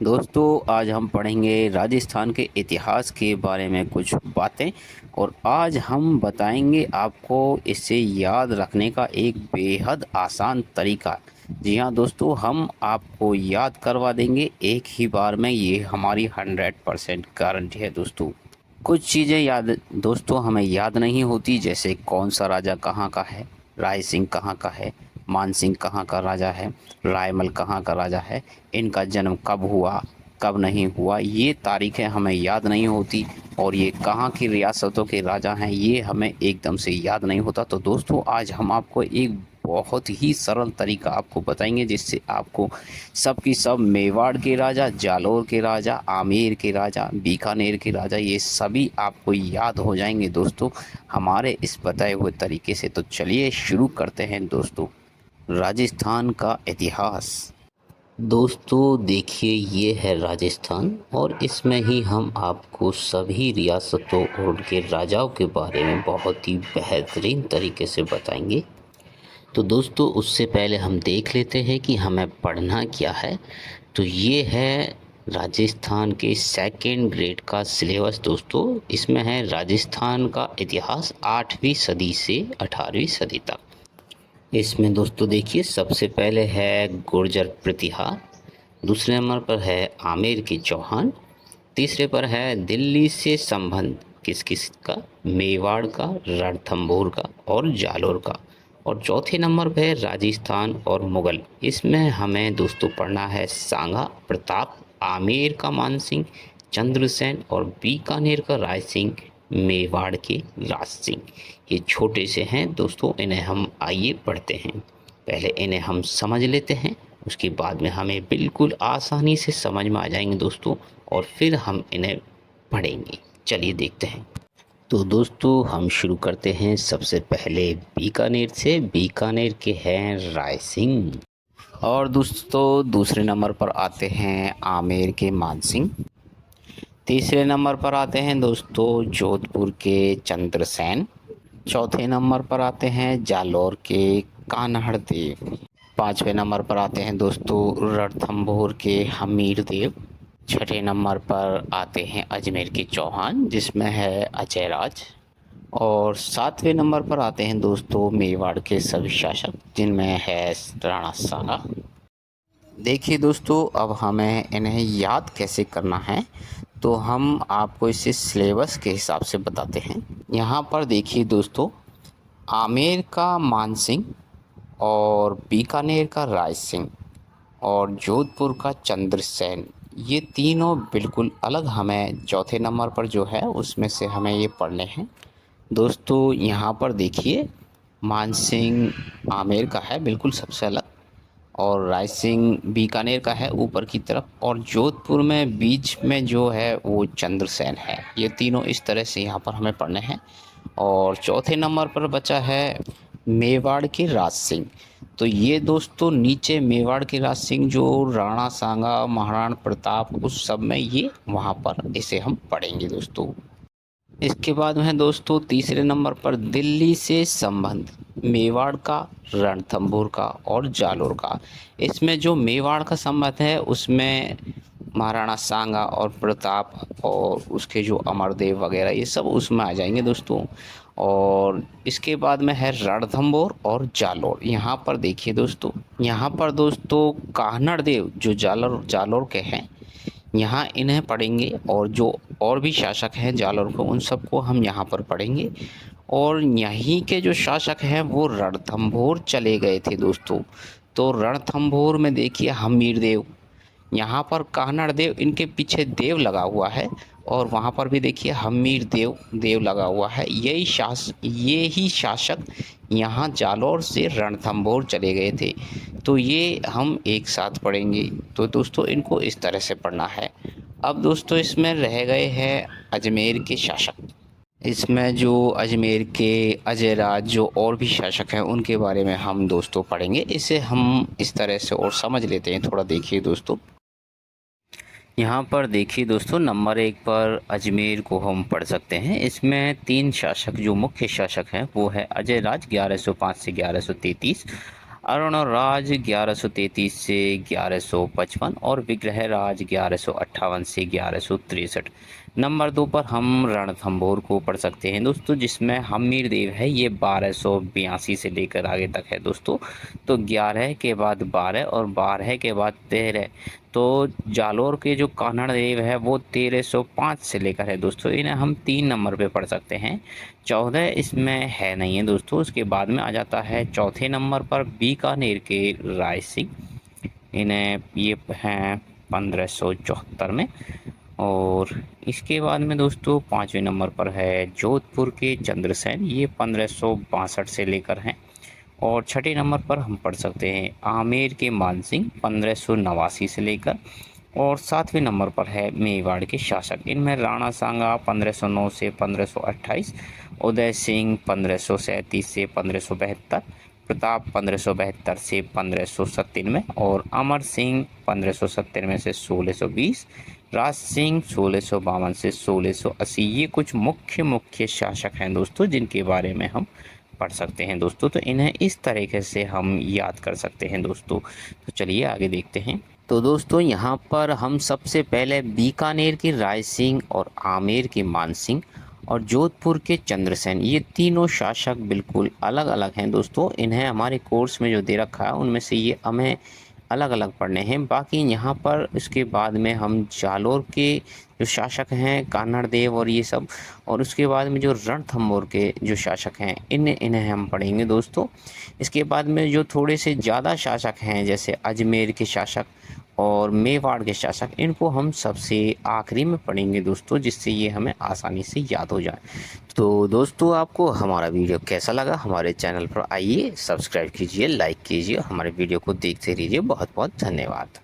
दोस्तों आज हम पढ़ेंगे राजस्थान के इतिहास के बारे में कुछ बातें। और आज हम बताएंगे आपको इसे याद रखने का एक बेहद आसान तरीका। जी हाँ दोस्तों, हम आपको याद करवा देंगे एक ही बार में, ये हमारी 100% गारंटी है दोस्तों। कुछ चीज़ें याद दोस्तों हमें याद नहीं होती, जैसे कौन सा राजा कहाँ का है, राय सिंह कहाँ का है, मान सिंह कहाँ का राजा है, रायमल कहाँ का राजा है, इनका जन्म कब हुआ कब नहीं हुआ, ये तारीखें हमें याद नहीं होती। और ये कहाँ की रियासतों के राजा हैं ये हमें एकदम से याद नहीं होता। तो दोस्तों आज हम आपको एक बहुत ही सरल तरीका आपको बताएंगे, जिससे आपको सब की सब मेवाड़ के राजा, जालौर के राजा, आमेर के राजा, बीकानेर के राजा, ये सभी आपको याद हो जाएंगे दोस्तों हमारे इस बताए हुए तरीके से। तो चलिए शुरू करते हैं दोस्तों। राजस्थान का इतिहास। दोस्तों देखिए, ये है राजस्थान और इसमें ही हम आपको सभी रियासतों और उनके राजाओं के बारे में बहुत ही बेहतरीन तरीके से बताएंगे। तो दोस्तों उससे पहले हम देख लेते हैं कि हमें पढ़ना क्या है। तो ये है राजस्थान के सेकेंड ग्रेड का सिलेबस दोस्तों। इसमें है राजस्थान का इतिहास 8वीं सदी से 18वीं सदी तक। इसमें दोस्तों देखिए, सबसे पहले है गुर्जर प्रतिहार, दूसरे नंबर पर है आमेर के चौहान, तीसरे पर है दिल्ली से संबंध किस किस का, मेवाड़ का, रणथंभौर का और जालोर का। और चौथे नंबर पर है राजस्थान और मुगल। इसमें हमें दोस्तों पढ़ना है सांगा प्रताप, आमेर का मानसिंह, चंद्रसेन और बीकानेर का राय सिंह, मेवाड़ के राज सिंह। ये छोटे से हैं दोस्तों, इन्हें हम आइए पढ़ते हैं। पहले इन्हें हम समझ लेते हैं, उसके बाद में हमें बिल्कुल आसानी से समझ में आ जाएंगे दोस्तों, और फिर हम इन्हें पढ़ेंगे। चलिए देखते हैं। तो दोस्तों हम शुरू करते हैं सबसे पहले बीकानेर से। बीकानेर के हैं राय सिंह। और दोस्तों दूसरे नंबर पर आते हैं आमेर के मान सिंह। तीसरे नंबर पर आते हैं दोस्तों जोधपुर के चंद्रसेन। चौथे नंबर पर आते हैं जालौर के कान्हड़ देव। पाँचवें नंबर पर आते हैं दोस्तों रणथंभौर के हमीर देव। छठे नंबर पर आते हैं अजमेर के चौहान, जिसमें है अजय राज। और सातवें नंबर पर आते हैं दोस्तों मेवाड़ के सभी शासक, जिनमें है राणा सांगा। देखिए दोस्तों, अब हमें इन्हें याद कैसे करना है, तो हम आपको इसे सिलेबस के हिसाब से बताते हैं। यहाँ पर देखिए दोस्तों, आमेर का मान सिंह और बीकानेर का राय सिंह और जोधपुर का चंद्रसेन, ये तीनों बिल्कुल अलग हमें चौथे नंबर पर जो है उसमें से हमें ये पढ़ने हैं दोस्तों। यहाँ पर देखिए, मान सिंह आमेर का है बिल्कुल सबसे अलग, और राय सिंह बीकानेर का है ऊपर की तरफ, और जोधपुर में बीच में जो है वो चंद्रसेन है। ये तीनों इस तरह से यहाँ पर हमें पढ़ने हैं। और चौथे नंबर पर बचा है मेवाड़ के राज सिंह। तो ये दोस्तों नीचे मेवाड़ के राज सिंह जो राणा सांगा, महाराणा प्रताप, उस सब में ये वहाँ पर इसे हम पढ़ेंगे दोस्तों। इसके बाद में है दोस्तों तीसरे नंबर पर दिल्ली से संबंध, मेवाड़ का, रणथंभौर का और जालोर का। इसमें जो मेवाड़ का संबंध है उसमें महाराणा सांगा और प्रताप और उसके जो अमरदेव वगैरह ये सब उसमें आ जाएंगे दोस्तों। और इसके बाद में है रणथंभौर और जालोर। यहाँ पर देखिए दोस्तों, यहाँ पर दोस्तों कान्हड़ देव जो जालोर जालोर के हैं, यहाँ इन्हें पढ़ेंगे। और जो और भी शासक हैं जालौर को, उन सबको हम यहाँ पर पढ़ेंगे। और यहीं के जो शासक हैं वो रणथंभौर चले गए थे दोस्तों। तो रणथंभौर में देखिए हमीर देव, यहाँ पर कान्हड़ देव, इनके पीछे देव लगा हुआ है, और वहाँ पर भी देखिए हमीर देव देव लगा हुआ है। ये ही शासक यहाँ जालौर से रणथंभौर चले गए थे। तो ये हम एक साथ पढ़ेंगे। तो दोस्तों इनको इस तरह से पढ़ना है। अब दोस्तों इसमें रह गए हैं अजमेर के शासक। इसमें जो अजमेर के अजय राज जो और भी शासक हैं उनके बारे में हम दोस्तों पढ़ेंगे। इसे हम इस तरह से और समझ लेते हैं। थोड़ा देखिए दोस्तों, यहाँ पर देखिए दोस्तों नंबर 1 पर अजमेर को हम पढ़ सकते हैं। इसमें 3 शासक जो मुख्य शासक हैं वो है अजय राज 1105 से 1133, अरुणराज 1133 से 1155 और विग्रहराज 1158 से 1163। नंबर 2 पर हम रणथंभौर को पढ़ सकते हैं दोस्तों, जिसमें हमीर देव है, ये 1282 से लेकर आगे तक है दोस्तों। तो 11 के बाद 12 और 12 के बाद 13। तो जालोर के जो कान्हड़ देव है वो 1305 से लेकर है दोस्तों, इन्हें हम 3 नंबर पे पढ़ सकते हैं। 14 इसमें है नहीं है दोस्तों। उसके बाद में आ जाता है चौथे नंबर पर बीकानेर के राय सिंह, इन्हें ये हैं 1574 में। और इसके बाद में दोस्तों 5वें नंबर पर है जोधपुर के चंद्रसेन, ये 1562 से लेकर हैं। और छठे नंबर पर हम पढ़ सकते हैं आमेर के मानसिंह 1589 से लेकर। और 7वें नंबर पर है मेवाड़ के शासक, इनमें राणा सांगा 1509 से 1528, उदय सिंह 1537 से 1572, प्रताप 1572 से 1597 और अमर सिंह 1597 से 1620, राज सिंह 1652 से 1680। ये कुछ मुख्य शासक हैं दोस्तों, जिनके बारे में हम पढ़ सकते हैं दोस्तों। तो इन्हें इस तरीके से हम याद कर सकते हैं दोस्तों। तो चलिए आगे देखते हैं। तो दोस्तों यहाँ पर हम सबसे पहले बीकानेर के राय सिंह और आमेर के मान सिंह और जोधपुर के चंद्रसेन, ये तीनों शासक बिल्कुल अलग अलग हैं दोस्तों। इन्हें हमारे कोर्स में जो दे रखा है उनमें से ये हमें अलग अलग पढ़ने हैं। बाकी यहाँ पर इसके बाद में हम जालोर के जो शासक हैं कान्हड़ देव और ये सब, और उसके बाद में जो रणथंभौर के जो शासक हैं इन्हें हम पढ़ेंगे दोस्तों। इसके बाद में जो थोड़े से ज़्यादा शासक हैं जैसे अजमेर के शासक और मेवाड़ के शासक, इनको हम सबसे आखिरी में पढ़ेंगे दोस्तों, जिससे ये हमें आसानी से याद हो जाए। तो दोस्तों आपको हमारा वीडियो कैसा लगा, हमारे चैनल पर आइए, सब्सक्राइब कीजिए, लाइक कीजिए, हमारे वीडियो को देखते रहिए। बहुत बहुत धन्यवाद।